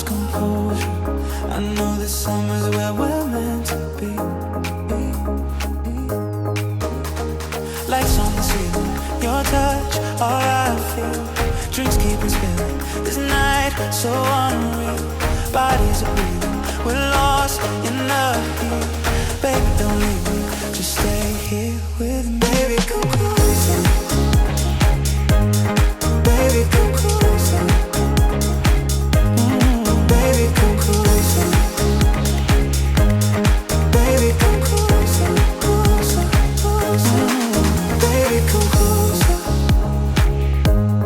composure. I know that summer's where we're meant to be. Lights on the ceiling, your touch, all I feel. Drinks keep on spilling, this night so unreal. Bodies are breathing, we're lost in the heat. Baby, don't leave me, just stay here with me. Baby, come closer. Baby, come closer. Baby, come closer. Baby, come closer, closer, closer. Baby, come closer.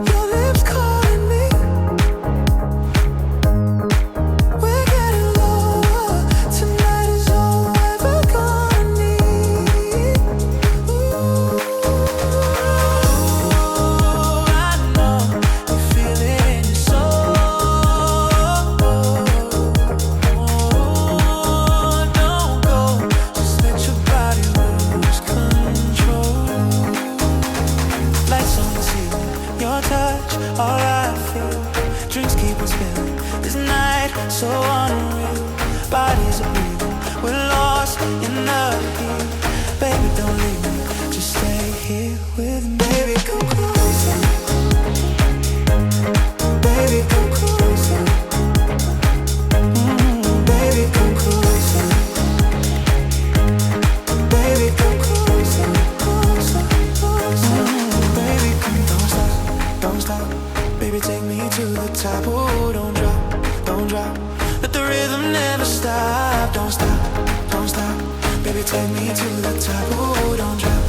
Your lips calling me. We're getting lower. Tonight is all we're ever gonna need. Ooh, I know you feel it in your soul. Don't go, just let your body lose control. Lights on the ceiling, your touch, all I feel. Drinks keep on spilling, this night so unreal. Bodies are breathing, we're lost in the heat. Baby, don't leave me, just stay here with me. Baby, come closer. Baby, come closer. Baby, come closer. Baby, come closer, closer, closer. Baby, come, don't stop, don't stop. Baby, take me to the top. Oh, don't drop, don't drop. Let the rhythm never stop. Don't stop, don't stop. Baby, take me to the top. Oh, don't drop,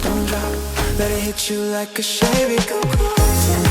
don't drop. Let it hit you like a shade. Baby, come closer.